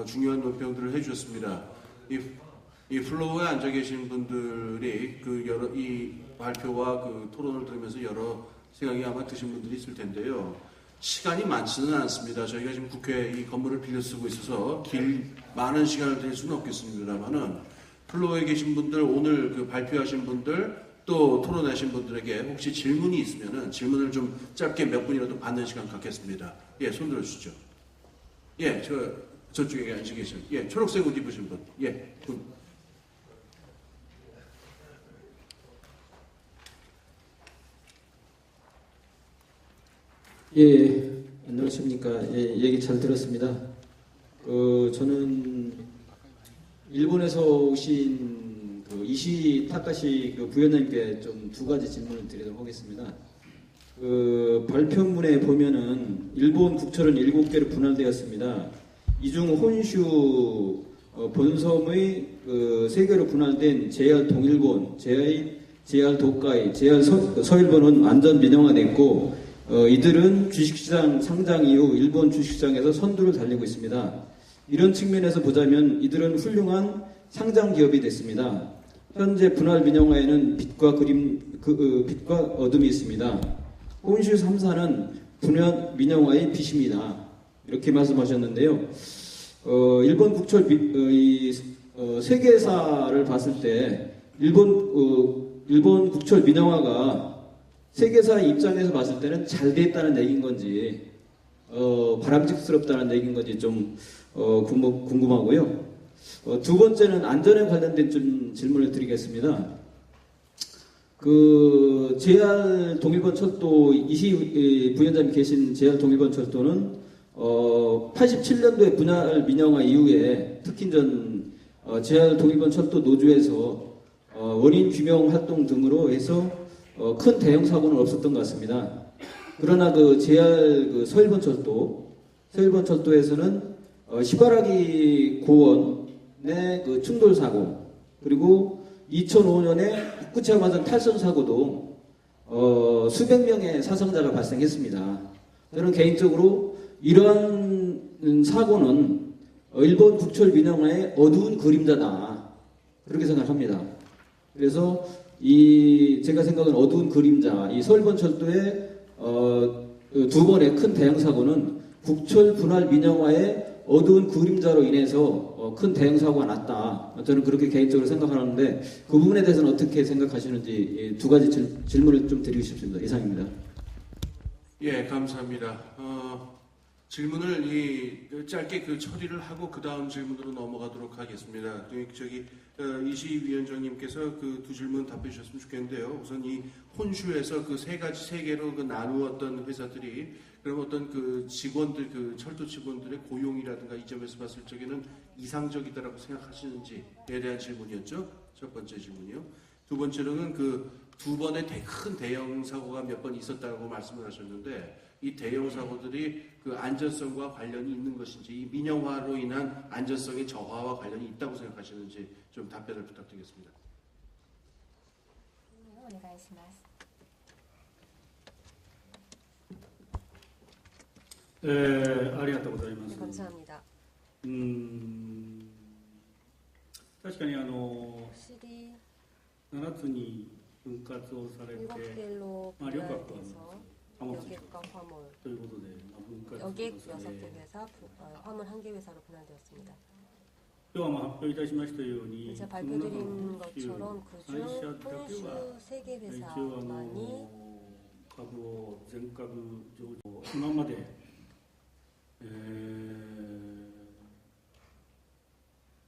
중요한 논평들을 해주셨습니다. 이 플로어에 앉아 계신 분들이 이 발표와 그 토론을 들으면서 여러 생각이 아마 드신 분들이 있을 텐데요. 시간이 많지는 않습니다. 저희가 지금 국회 이 건물을 빌려 쓰고 있어서 많은 시간을 드릴 수는 없겠습니다만은 플로어에 계신 분들, 오늘 그 발표하신 분들, 또 토론하신 분들에게 혹시 질문이 있으면은 질문을 좀 짧게 몇 분이라도 받는 시간 갖겠습니다. 예, 손 들어주시죠. 예, 저쪽에 앉아 계신, 예, 초록색 옷 입으신 분, 예, 예, 안녕하십니까. 예, 얘기 잘 들었습니다. 저는 일본에서 오신 이시 타카시 부위원장님께 좀 두 가지 질문을 드리도록 하겠습니다. 발표문에 보면은 일본 국철은 7개로 분할되었습니다. 이 중 혼슈 본섬의 3개로 분할된 JR 동일본, JR 도카이, JR 서일본은 완전 민영화됐고 이들은 주식시장 상장 이후 일본 주식시장에서 선두를 달리고 있습니다. 이런 측면에서 보자면 이들은 훌륭한 상장 기업이 됐습니다. 현재 분할 민영화에는 빛과 어둠이 있습니다. 혼슈 3사는 분할 민영화의 빛입니다. 이렇게 말씀하셨는데요. 일본 국철 세계사를 봤을 때 일본 국철 민영화가 세계사의 입장에서 봤을 때는 잘 됐다는 얘기인 건지 바람직스럽다는 얘기인 건지 좀 궁금하고요. 두 번째는 안전에 관련된 좀 질문을 드리겠습니다. JR 동일본 철도 이시 부위원장님 계신 JR 동일본 철도는 87년도에 분할 민영화 이후에 특히 JR 동일본 철도 노조에서 원인 규명 활동 등으로 해서 큰 대형 사고는 없었던 것 같습니다. 그러나 JR 서일본 철도에서는 시바라기 고원의 충돌 사고, 그리고 2005년에 후쿠시마 화산 탈선 사고도 수백 명의 사상자가 발생했습니다. 저는 개인적으로 이러한 사고는 일본 국철 민영화의 어두운 그림자다, 그렇게 생각합니다. 그래서 제가 생각하는 어두운 그림자, 이 서일본 철도의 두 번의 큰 대형 사고는 국철 분할 민영화의 어두운 그림자로 인해서 큰 대형 사고가 났다. 저는 그렇게 개인적으로 생각하는데 그 부분에 대해서는 어떻게 생각하시는지 두 가지 질문을 좀 드리고 싶습니다. 이상입니다. 예, 감사합니다. 질문을 짧게 처리를 하고 그 다음 질문으로 넘어가도록 하겠습니다. 이시 위원장님께서 두 질문 답해 주셨으면 좋겠는데요. 우선 이 혼슈에서 세 개로 나누었던 회사들이 그럼 어떤 직원들, 철도 직원들의 고용이라든가 이 점에서 봤을 적에는 이상적이다라고 생각하시는지에 대한 질문이었죠. 첫 번째 질문이요. 두 번째로는 두 번의 큰 대형 사고가 몇 번 있었다고 말씀을 하셨는데 이 대형 사고들이 안전성과 관련이 있는 것인지, 이 민영화로 인한 안전성의 저하와 관련이 있다고 생각하시는지 좀 답변을 부탁드리겠습니다. 감사합니다. 確かに7つに分割をされて、旅客は貨物ということで分割をされ、 6개회사 화물 1개 회사로 분할되었습니다. 今日は発表いたしましたように、 제가 발표드린 것처럼 그중 혼슈 3개 회사만이 株を全株上場、今まで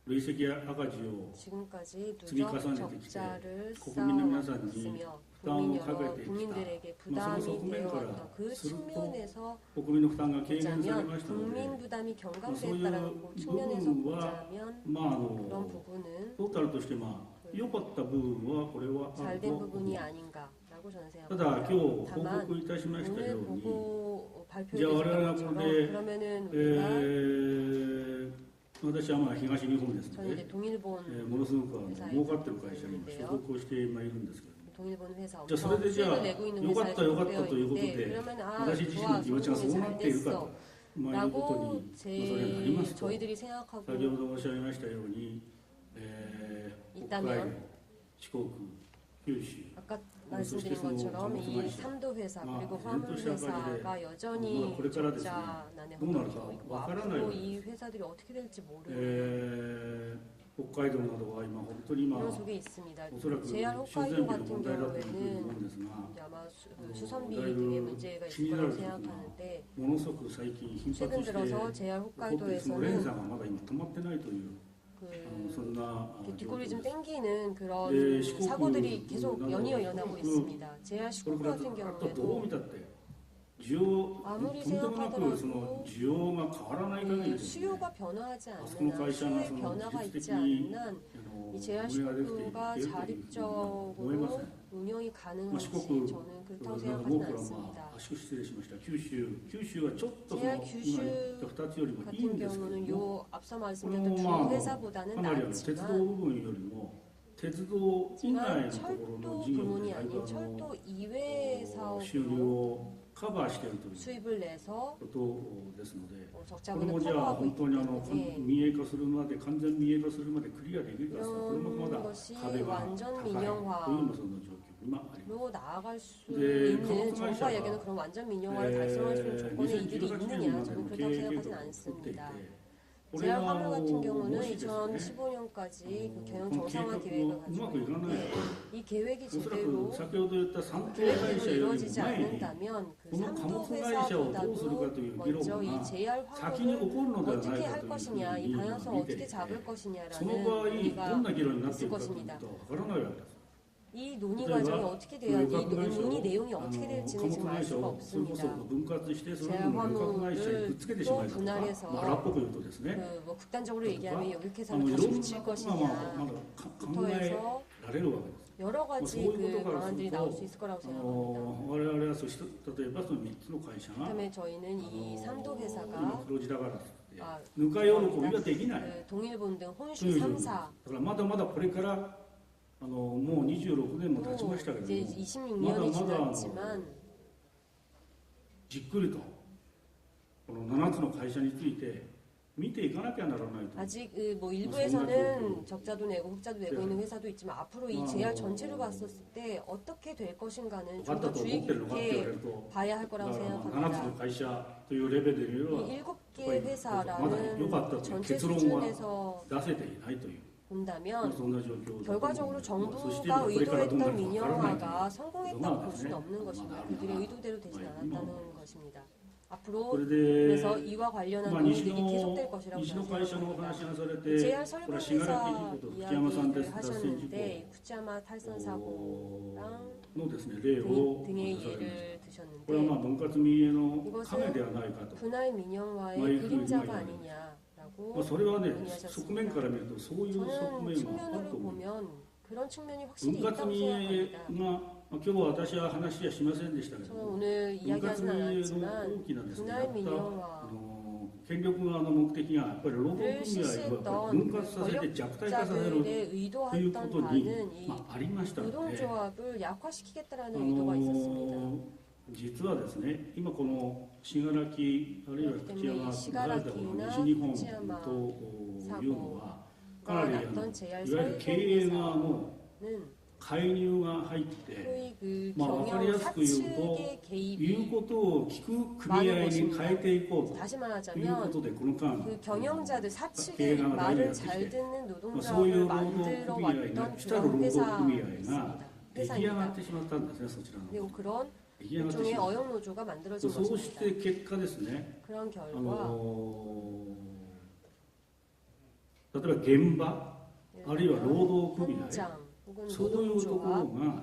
累積赤字を 지금까지 積み重 누적 ねてきて 적자를 国民の皆さんに 쌓아왔으며 負担をかけてきた。 국민들에게 その 부담이 面から 되어왔던 그 すると 측면에서 国民の負担が軽減され 보자면 ましたので、 국민 부담이 そういう 경감됐다라는 그 部 측면에서 分は 보자면 まあ 그런 부분은 トータルとして良かった部分はこれはある 잘된 と思い 부분이 ます。 아닌가라고 저는 ただ今日 생각합니다. 報 다만 告いたしましたよ 오늘 うに、 보고 발표해 じゃあ我々は 주신 こ 것처럼 れで、 그러면은 우리가 私は東日本ですの 저는 이제 で、 동일본 ものすごく儲かってる会社にも所属をしているんですけど、 동일본 회사 자, 엄청 그래도 수익을 내고 있는 회사에 요갔다, 요갔다 소속되어 또 있는데 요것도 돼. 그러면 다시 좋아, 지금 이거처럼 성공이 잘 소문날 때 됐어. まあ、いうこ 라고 とに、それになりますと、 저희들이 생각하고 先ほど申し上げましたように、北海道、 있다면 四国、九州、 아까 말씀드린 것처럼 이 3도 회사 그리고 화물 회사가 여전히 적자난에 허덕이고 있고 앞으로 이 회사들이 어떻게 될지 모르는 北海道などは今本当に今 그런 속에 있습니다. おそらく JR 修 홋카이도 繕費の 같은 問題だというふうに思う 경우에는 んですが、 아마 수선비 등의 문제가 있을 거라고 생각하는데 ものすごく最近頻発 최근 して 들어서 JR 起こってその連 홋카이도에서는 鎖がまだ今止まってないという そんな 뒷골이 状況 좀 です。 땡기는 그런 네, 시코쿠 사고들이 계속 연이어 일어나고 시코쿠 있습니다. JR これ 시코쿠 から 같은 あとどう見 경우에도 たって需要と 아무리 んでもなくその 생각하더라도 需要が変わらない限り 그 ですね 수요가 변화하지 あそこの 않는 会社が 수요의 その 변화가 技術 있지 的に 않는 이 運 JR 営ができている 시코쿠가 というふうに思いません。 자립적으로 운영이 まあ 가능한지 四国 저는 그렇다고 なんか 생각하지는 僕らは 않습니다. 失礼しました。九州はちょっとその JR 今言った2つよりもいい 같은 んですけど 경우는 も 요 앞서 말씀드렸던 그럼 두 회사보다는 かなり鉄道 낫지만 部分よりも鉄道以外のところの 철도 事業 부문이 でだいぶ 아닌 철도 이외 収入 사업으로 をカバーしているという 수입을 내서 ことですので、これ 적자분을 もじゃあ 커버하고 本 있기 当に 때문에 民営化するまで完全民営化するまでクリアできるかですね。これもまだ 이런 것이 壁が高い 완전 という 민영화로 今その状況今あります。 나아갈 수 네, 있는 가옥 정부에게는 그런 완전 민영화를 네, 달성할 수 있는 조건에 이들이 2018 있느냐 저는 년에는 그렇다고 생각하진 계획을 않습니다. 作っていて JR 화물 같은 경우는 もしですね 2015년까지 그 경영 この計 정상화 画 계획을 をうま 가지고 くいかない 있는데 이 계획이 おそらく 제대로 先ほど言った三等会 계획대로 社よりも 이루어지지 前に 않는다면 그 この貨物 3도 会社をどうするかという議論 회사보다도 먼저 이 が JR 先に起 화물을 こるのではない 어떻게 か 할 というふう 것이냐, 이 に 방향성을 見てい 어떻게 て、 잡을 その 것이냐라는 場合どん 논의가 な議論になってい 있을 くかという 것입니다. とわからないわけです。 이 논의 그러니까 과정이 어떻게 돼야 이 그 논의 내용이 어떻게 貨 될지는 物 지금 알 会社 수가 をそれこそ 없습니다. 分割してそれ 제가 ぞれの旅客会社にくっつけてしまいとか、 분할해서 まあ荒っぽく言うとですね、 그 뭐 극단적으로 얘기하면 여객 い 회사를 ろ 다시 んな 붙일 ことがまだ 것이냐부터 考え 해서 られるわけです。 여러 가지そういうこと 그 からする 방안들이 と 나올 수 있을 거라고 생각합니다. 我々はそうして例えばその3つの会社が 그다음에 저희는 이 3도 今 회사가 黒字だからって 아, ぬか喜びができない 그 동일본 등 と 혼슈 いう状況 3사 だからまだまだこれからもう26年も経ちましたけれ 이제 ども 26년이 まだまだ 지났지만 じっくりとこの7つの会社について見ていかなきゃならないと 아직 뭐 일부에서는 적자도 내고 흑자도 내고 있는 회사도 있지만 앞으로 이 JR 전체를 봤었을 때 어떻게 될 것인가는 分か 좀 っ 더 たと思 주의 ってるのかって言われ 깊게 ると 봐야 할 だ 거라고 から7つの 생각합니다. 会社というレベルよりは 이 7개 まだ良 회사라는 かったという 전체 結論は 수준에서 出せていないという 본다면 そんな状況だと 결과적으로 そして 정부가 これからどうな 의도했던 るか分からないという 민영화가 성공했다고 볼 수는 없는 것입니다. 그들의 의도대로 되진 않았다는 것입니다. こ 앞으로 れで 그래서 이와 관련한 まあ、西 논의들이 の 계속될 것이라고 西の 저는 会社のお話 생각합니다. がされて、 JR これ 설문 は信楽 회사 事故と福山さんです 이야기를 脱線事 하셨는데 구치야마 탈선 사고랑 故のですね例を 등의 出されました。 예를 これはまあ 드셨는데 分割民営の影ではないかと。 분할 민영화의 뭐 이 그림자가 그 아니냐라고 まあ、それはね、 논의하셨습니다. 側面から見るとそういう側 저는 面はある 측면으로 と思う。 보면 그런 측면이 확실히 分割 있다고 民営 생각합니다. が、まあ、今日は私は話はしませんでしたけど 저는 も、 오늘 分割 이야기하지는 民営の 않았지만 大きなですね、 분할 やった 민영화 権力側の目的がやっぱり労働 를 組合をやっぱり分割させて弱体化させる 권력자들의 という 의도했던 ことに、 바는 이 まあ、ありましたので。 노동조합을 약화시키겠다라는 의도가 있었습니다. 実はですね、今この信楽あるいは口山がされたこの西日本というのはかなりいわゆる経営側の 는 介入が入って 소위 그 まあ分かり 경영 やすく言うと 사측의 言う 개입이 ことを聞く組合に変えていこう 다시 というこ 말하자면 とでこの間 그 경영자들 사측의経営が 말을 大事 잘 に 듣는 そういう 노동조합을 労働 만들어 組合が 왔던 主たる労 그런 働組合 회사입니다. が出来上がっ 회사입니다. てしまったんですね、そちらの 그리고 그런 出来上がってし 일종의 まった 어영노조가 만들어진 そうし 것입니다. て結果ですね 그런 결과 例えば現場あるいは労働組合 현장 혹은 そういうところ 노동조합 が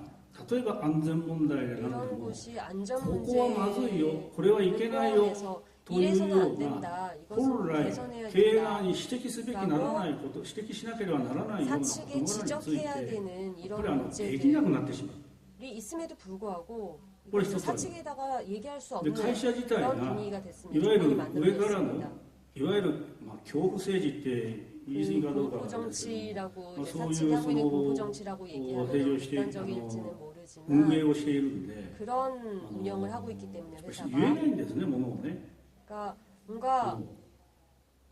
例えば安全問題でなんで 이런 も 곳이 안전 ここはまずいよ 문제를 これはいけないよ 포함해서 という 이래서는 よ 안 うな 된다. 本 이것은 来 개선해야 経営側 된다. に指摘すべきならないこと指摘しなければならないような事 사측에 柄につい 지적해야 て 되는 こ 이런 れでき 문제들이 なくなってしまう 있음에도 불구하고 그걸 이것을 있었어요. 사측에다가 얘기할 수 で 없는 会社自体 그런 が 분위기가 い 됐습니다. わゆ 조건이 る上からの 만들어졌습니다. いわゆる恐怖政治って言い過ぎかどうかはあれですけど 공포정치라고 뭐 이제 소유 사측이 하고 있는 뭐 공포정치라고 얘기하면 대조시대- 극단적일지는 運 모르지만 営をしているんで 그런 운영을 하고 있기 때문에 しかし言え 회사가 ないんですねものをね 그러니까 뭔가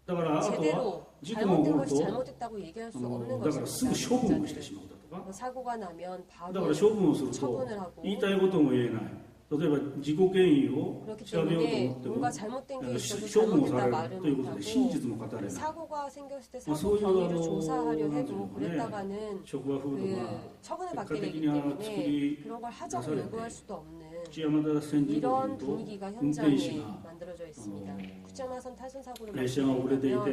だからあとは 제대로 事故が起 잘못된 こる 것이 と 잘못됐다고 얘기할 수 없는 だからすぐ処分をして 것입니다. しまうだとか 뭐 사고가 나면 だ 바로 から処分をすると 처분을 하고 言いたいことも言えない例えば事故原因を 그렇기 調べようと 때문에 思っても 뭔가 잘못된 게 있어도 処分をさ 잘못됐다 れる 말은 ということで真 못하고 実も語れない 사고가 생겼을 때 뭐 사고 소유가 경위를 뭐 조사하려 나중에 해도 그랬다가는 職場風土が 그 처분을 받게 되기 국가적인 때문에 특별히 그런 걸 하자고 나서야 요구할 돼. 수도 없는 口山田線事故 이런 と 분위기가 運転士 현장에 が 만들어져 있습니다. 구치마선 탈선 사고를 列車が遅れてい 말씀드리면 て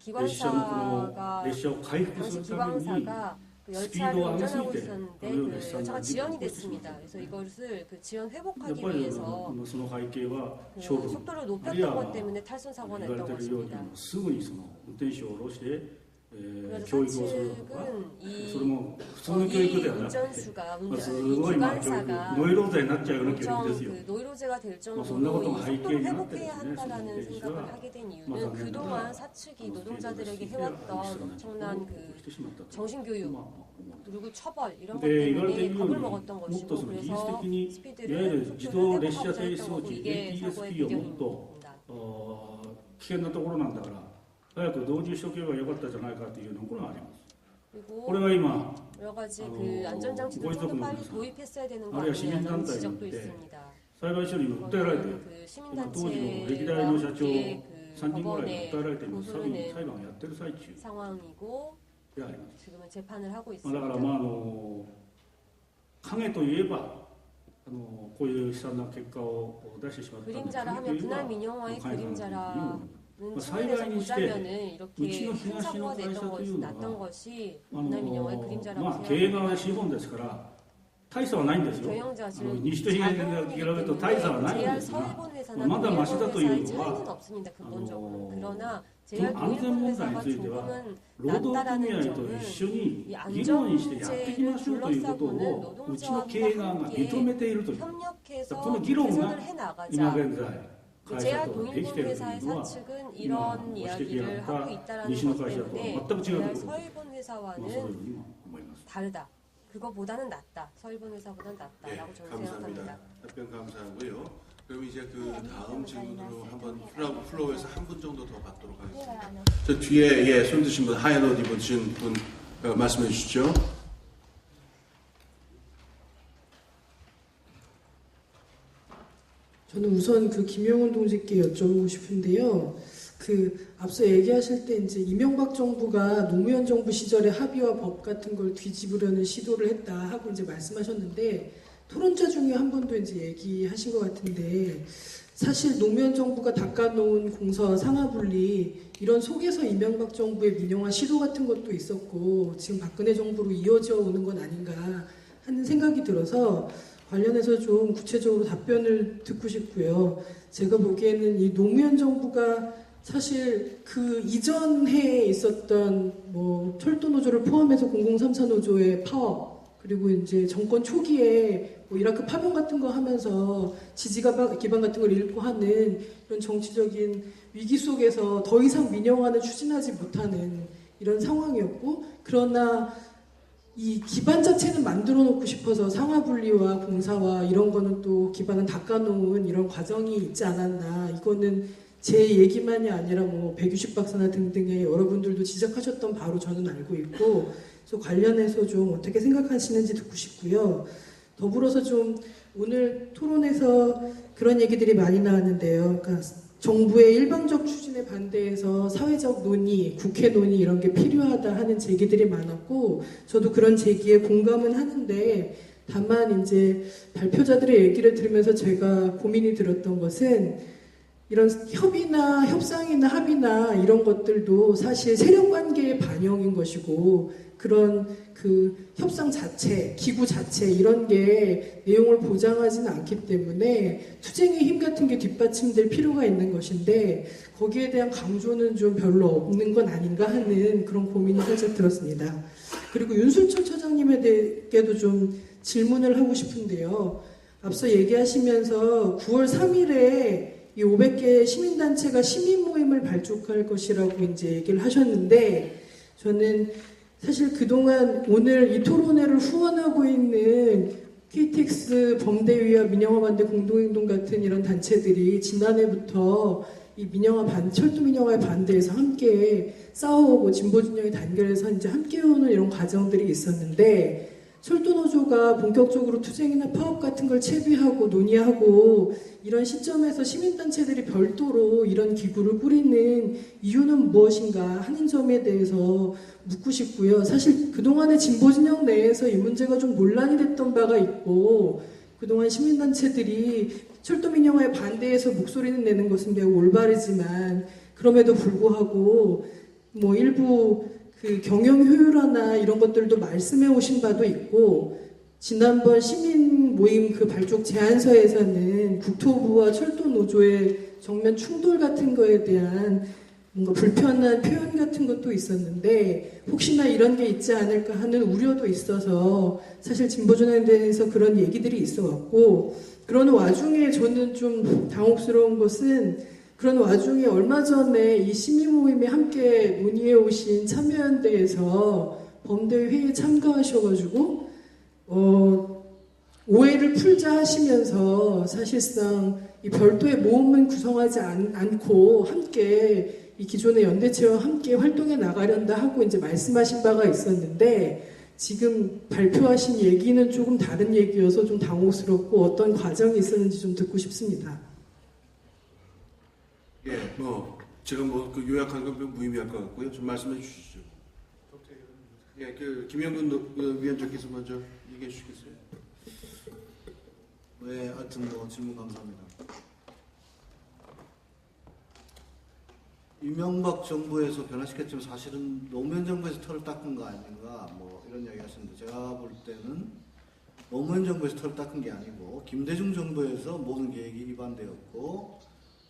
이 列車のこの 기관사가 列車を回復す 당시 るために 기관사가 그 스피드가 열차를 안 운전하고 했을 때 있었는데 그걸 그 열차는 열차가 안 지연이 믿고 됐습니다. 있었습니다. 그래서 이것을 그 지연 やっ 회복하기 ぱり 위해서 その背景は 그 処分 속도를 あるい 높였던 は 것 때문에 탈선 사고가 言われ 났던 ているように 것입니다. すぐにその運転手を下ろして 그래서 教育をするとか 사측은 それも普通の 이 教育ではなくて 운전수가 す 이 ごい教育 기관사가 ノイローゼになっちゃうような教育 엄청 ですよ 그 노이로제가 될 뭐 정도로 이 손나가도 속도를 하이게임이 회복해야 났대요. 한다라는 그래서 생각을 이제 하게 된 뭐 이유는 당연히 그동안 뭐 사측이 뭐 노동자들에게 스피드가 해왔던 있었나 엄청난 그 정신교육 그리고 처벌 이런 것 で言われて 때문에 いるよう 겁을 に 먹었던 もっと 것이고 その技術 그래서 的にいわゆ 스피드를 る自動 속도를 列車 회복하고자 停 했던 止装 거고 置 이게 사고의 ATSP をもっと 배경입니다. 危険なところなんだから早く導入しておけばよかったじゃないかというのこれがあります 그리고 これは今 여러 가지 그 안전장치를 좀 더 빨리 도입했어야 되는 거 아니야, 아니냐는 시민단체 지적도 때 있습니다. 裁判所にも訴えられて 그 今当時の歴 시민단체와 代の社長 함께 3人ぐらい 법원에 訴えられて今裁 고소를 낸 判をやってる最中 상황이고 であります 지금은 재판을 하고 だ 있습니다. から影といえばこういう悲惨な結果を出してしまった 그림자라 影と 하면 いえば 분할 민영화의 海外の 그림자라는 뭐 측면에서 사이가인이 보자면은 이렇게 우치노 큰 사고가 히나시노 냈던 것이 가이사 났던 또 것이 분할 민영화의 ま 그림자라고 あ経営側 생각합니다. の資本ですから大差はないんですよ 경영자 즉 西と東に比べると大差はないん JR ですが 서일본 회사나 뭐 마다 마시다 동일본 또 회사의 이유가 차이는 없습니다. 근본적으로. 그러나 좀 JR 동일본 안전 회사가 문제에 대해서 조금은 労働組 낫다라는 合と 점은 一緒に 이 議論してやっていき 안전 ましょうということを 문제를 うちの経営側が認めているという 협력해서 この議論が 개선을 해 今 나가자. 現在 JR 会社とできてい 동일본 るとい 회사의 うのは 사측은 今 이런 ご指摘 이야기를 があ 하고 った 있다라는 西の 것 会社と 때문에 全く違うと JR ころ 서일본 まあそういう 회사와는 ふうにも思います 다르다. 그거보다는 낫다. 서일본 회사보다는 낫다라고 저는 감사합니다. 생각합니다. 답변 감사하고요. 그럼 이제 그 다음 질문으로 한번 플로우에서 한 분 정도 더 받도록 하겠습니다. 저 뒤에 손 드신 분, 하얀 옷 입으신 분 말씀해 주시죠. 저는 우선 그 김용훈 동지께 여쭤보고 싶은데요. 그 앞서 얘기하실 때 이제 이명박 정부가 노무현 정부 시절에 합의와 법 같은 걸 뒤집으려는 시도를 했다 하고 이제 말씀하셨는데 토론자 중에 한 분도 이제 얘기하신 것 같은데 사실 노무현 정부가 닦아놓은 공서와 상하분리 이런 속에서 이명박 정부의 민영화 시도 같은 것도 있었고 지금 박근혜 정부로 이어져 오는 건 아닌가 하는 생각이 들어서 관련해서 좀 구체적으로 답변을 듣고 싶고요. 제가 보기에는 이 노무현 정부가 사실 그 이전 해에 있었던 뭐 철도 노조를 포함해서 공공삼사 노조의 파업 그리고 이제 정권 초기에 뭐 이라크 파병 같은 거 하면서 지지가 기반 같은 걸 잃고 하는 이런 정치적인 위기 속에서 더 이상 민영화는 추진하지 못하는 이런 상황이었고 그러나 이 기반 자체는 만들어 놓고 싶어서 상하분리와 공사와 이런 거는 또 기반은 닦아놓은 이런 과정이 있지 않았나 이거는 제 얘기만이 아니라 뭐 백유식 박사나 등등의 여러분들도 지적하셨던 바로 저는 알고 있고 그래서 관련해서 좀 어떻게 생각하시는지 듣고 싶고요. 더불어서 좀 오늘 토론에서 그런 얘기들이 많이 나왔는데요. 그러니까 정부의 일방적 추진에 반대해서 사회적 논의, 국회 논의 이런 게 필요하다 하는 제기들이 많았고 저도 그런 제기에 공감은 하는데 다만 이제 발표자들의 얘기를 들으면서 제가 고민이 들었던 것은 이런 협의나 협상이나 합의나 이런 것들도 사실 세력관계의 반영인 것이고 그런 그 협상 자체, 기구 자체 이런 게 내용을 보장하지는 않기 때문에 투쟁의 힘 같은 게 뒷받침될 필요가 있는 것인데 거기에 대한 강조는 좀 별로 없는 건 아닌가 하는 그런 고민이 살짝 들었습니다. 그리고 윤순철 처장님에게도 좀 질문을 하고 싶은데요. 앞서 얘기하시면서 9월 3일에 이 500개 시민단체가 시민 모임을 발족할 것이라고 이제 얘기를 하셨는데 저는 사실 그동안 오늘 이 토론회를 후원하고 있는 KTX 범대위와 민영화 반대 공동행동 같은 이런 단체들이 지난해부터 이 철도 민영화에 반대해서 함께 싸워오고 진보 진영이 단결해서 이제 함께 오는 이런 과정들이 있었는데 철도노조가 본격적으로 투쟁이나 파업 같은 걸 채비하고 논의하고 이런 시점에서 시민단체들이 별도로 이런 기구를 꾸리는 이유는 무엇인가 하는 점에 대해서 묻고 싶고요. 사실 그동안의 진보진영 내에서 이 문제가 좀 논란이 됐던 바가 있고 그동안 시민단체들이 철도민영화에 반대해서 목소리는 내는 것은 매우 올바르지만 그럼에도 불구하고 뭐 일부 그 경영 효율화나 이런 것들도 말씀해 오신 바도 있고 지난번 시민 모임 그 발족 제안서에서는 국토부와 철도노조의 정면 충돌 같은 거에 대한 뭔가 불편한 표현 같은 것도 있었는데 혹시나 이런 게 있지 않을까 하는 우려도 있어서 사실 진보전환에 대해서 그런 얘기들이 있어왔고 그런 와중에 저는 좀 당혹스러운 것은 그런 와중에 얼마 전에 이 시민 모임에 함께 논의해 오신 참여연대에서 범대회 회의에 참가하셔가지고 오해를 풀자 하시면서 사실상 이 별도의 모임은 구성하지 않고 함께 이 기존의 연대체와 함께 활동해 나가련다 하고 이제 말씀하신 바가 있었는데 지금 발표하신 얘기는 조금 다른 얘기여서 좀 당혹스럽고 어떤 과정이 있었는지 좀 듣고 싶습니다. 예, 제가 그 요약한 건 무의미할 것 같고요. 좀 말씀해 주시죠. 예, 김영근 위원장께서 먼저 얘기해 주시겠어요? 네, 하여튼 질문 감사합니다. 이명박 정부에서 변화시켰지만 사실은 노무현 정부에서 털을 닦은 거 아닌가 이런 이야기 하시는데 제가 볼 때는 노무현 정부에서 털을 닦은 게 아니고 김대중 정부에서 모든 계획이 위반되었고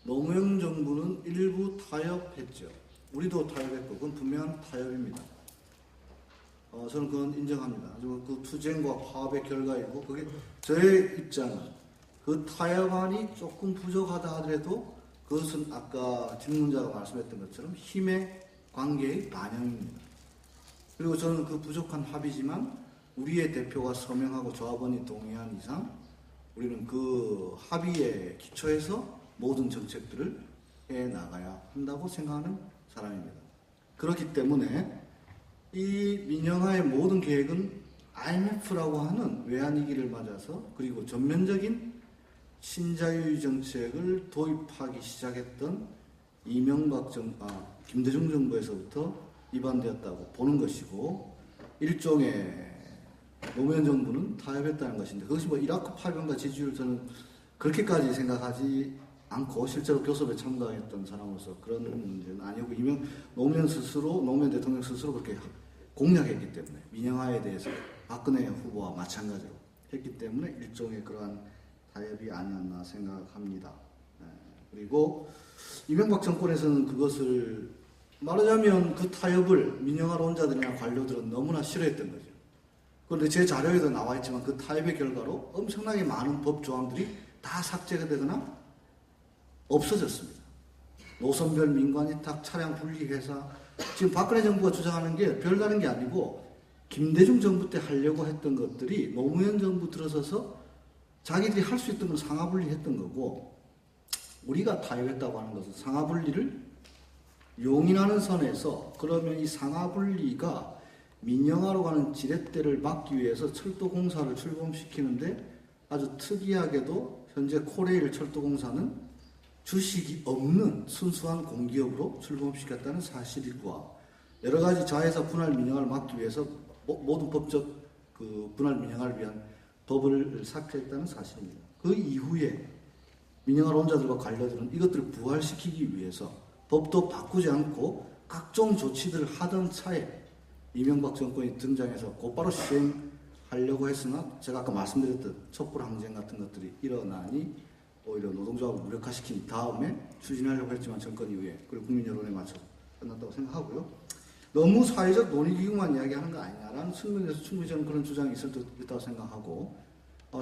노무현 정부는 일부 타협했죠. 우리도 타협했고 그건 분명한 타협입니다. 저는 그건 인정합니다. 그 투쟁과 파업의 결과이고 그게 저의 입장은 그 타협안이 조금 부족하다 하더라도 그것은 아까 질문자가 말씀했던 것처럼 힘의 관계의 반영입니다. 그리고 저는 그 부족한 합의지만 우리의 대표가 서명하고 조합원이 동의한 이상 우리는 그 합의에 기초해서 모든 정책들을 해나가야 한다고 생각하는 사람입니다. 그렇기 때문에 이 민영화의 모든 계획은 IMF라고 하는 외환위기를 맞아서 그리고 전면적인 신자유주의 정책을 도입하기 시작했던 김대중 정부에서부터 위반되었다고 보는 것이고 일종의 노무현 정부는 타협했다는 것인데 그것이 이라크 파병과 지지율 저는 그렇게까지 생각하지 않고 실제로 교섭에 참가했던 사람으로서 그런 문제는 아니고 노무현 대통령 스스로 그렇게 공략했기 때문에 민영화에 대해서 박근혜 후보와 마찬가지로 했기 때문에 일종의 그러한 타협이 아니었나 생각합니다. 그리고 이명박 정권에서는 그것을 말하자면 그 타협을 민영화론자들이나 관료들은 너무나 싫어했던 거죠. 그런데 제 자료에도 나와 있지만 그 타협의 결과로 엄청나게 많은 법 조항들이 다 삭제가 되거나 없어졌습니다. 노선별 민관위탁, 차량 분리회사 지금 박근혜 정부가 주장하는 게 별다른 게 아니고 김대중 정부 때 하려고 했던 것들이 노무현 정부 들어서서 자기들이 할 수 있던 건 상하분리 했던 거고 우리가 타협했다고 하는 것은 상하분리를 용인하는 선에서 그러면 이 상하분리가 민영화로 가는 지렛대를 막기 위해서 철도공사를 출범시키는데 아주 특이하게도 현재 코레일 철도공사는 주식이 없는 순수한 공기업으로 출범시켰다는 사실과 여러 가지 자회사 분할 민영화를 막기 위해서 모든 법적 그 분할 민영화를 위한 법을 삭제했다는 사실입니다. 그 이후에 민영화론자들과 관료들은 이것들을 부활시키기 위해서 법도 바꾸지 않고 각종 조치들을 하던 차에 이명박 정권이 등장해서 곧바로 시행하려고 했으나 제가 아까 말씀드렸던 촛불 항쟁 같은 것들이 일어나니 오히려 노동조합을 무력화시킨 다음에 추진하려고 했지만 정권 이후에 그리고 국민 여론에 맞춰서 끝났다고 생각하고요. 너무 사회적 논의기구만 이야기하는 거 아니냐라는 측면에서 충분히 저는 그런 주장이 있을 수 있다고 생각하고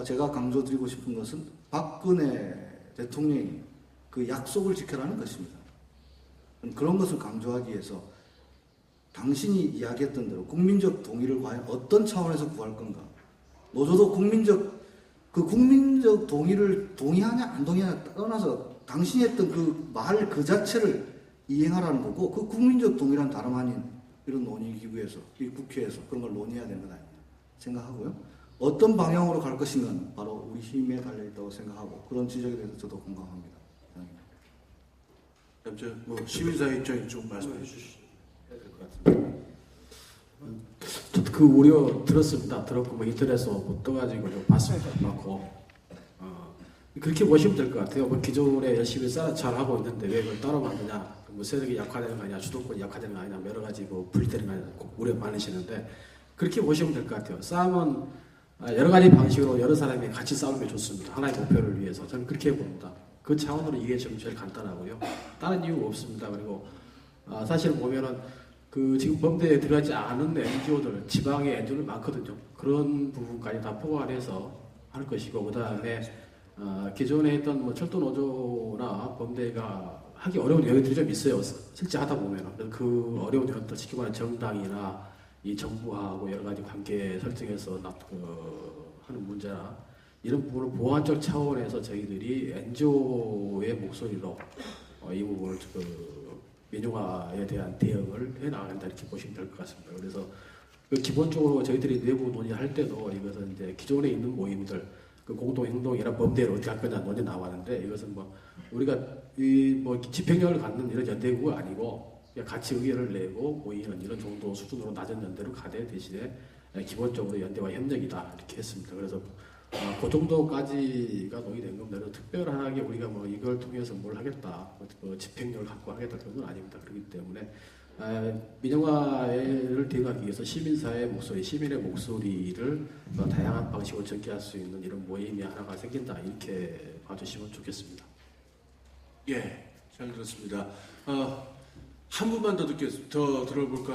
제가 강조드리고 싶은 것은 박근혜 대통령이 그 약속을 지켜라는 것입니다. 그런 것을 강조하기 위해서 당신이 이야기했던 대로 국민적 동의를 과연 어떤 차원에서 구할 건가. 노조도 국민적 동의를 동의하냐 안 동의하냐 떠나서 당신이 했던 그 말 그 자체를 이행하라는 거고 그 국민적 동의란 다름 아닌 이런 논의기구에서 이 국회에서 그런 걸 논의해야 되는 것 아닌가 생각하고요. 어떤 방향으로 갈 것인가는 바로 우리 힘에 달려있다고 생각하고 그런 지적에 대해서 저도 공감합니다. 그럼 뭐 시민사회 입장에 좀 말씀해 주셔야 될 것 같습니다. 저도 그 우려 들었습니다. 들었고 뭐 인터넷에서 뭐 떠가지고 좀 봤습니다. 봤고 그렇게 보시면 될 것 같아요. 뭐 기존에 열심히 잘 하고 있는데 왜 그걸 따로 만드냐? 뭐 세력이 약화되는 거 아니냐? 주도권이 약화되는 거 아니냐? 여러 가지 뭐 분리되는 거 아니냐? 우려 많으시는데 그렇게 보시면 될 것 같아요. 싸움은 여러 가지 방식으로 여러 사람이 같이 싸우는 게 좋습니다. 하나의 목표를 위해서 저는 그렇게 봅니다. 그 차원으로 이게 좀 제일 간단하고요. 다른 이유가 없습니다. 그리고 사실 보면은 그 지금 범대에 들어가지 않은 NGO들, 지방의 NGO들 많거든요. 그런 부분까지 다 포괄해서 할 것이고, 그 다음에 기존에 있던 뭐 철도 노조나 범대가 하기 어려운 영역들이 좀 있어요. 실제 하다 보면은 그 어려운 영역들 쉽게 말하면 정당이나 이 정부하고 여러 가지 관계 설정해서 하는 문제나 이런 부분을 보완적 차원에서 저희들이 NGO의 목소리로 이 부분을 민영화에 대한 대응을 해 나간다 이렇게 보시면 될 것 같습니다. 그래서 기본적으로 저희들이 내부 논의할 때도 이것은 이제 기존에 있는 모임들 그 공동행동이나 범대를 어떻게 할 거냐 논의 나왔는데 이것은 뭐 우리가 이 뭐 집행력을 갖는 이런 연대구가 아니고 그냥 같이 의견을 내고 모이는 이런 정도 수준으로 낮은 연대로 가되 대신에 기본적으로 연대와 협력이다 이렇게 했습니다. 그래서 그 정도까지가 논의된 겁니다. 특별하게 우리가 뭐 이걸 통해서 뭘 하겠다, 뭐 집행력을 갖고 하겠다 그런 건 아닙니다. 그렇기 때문에 민영화를 대응하기 위해서 시민사회의 목소리, 시민의 목소리를 다양한 방식으로 전개할 수 있는 이런 모임이 하나가 생긴다 이렇게 봐주시면 좋겠습니다. 예, 잘 들었습니다. 한 분만 더 들어볼까?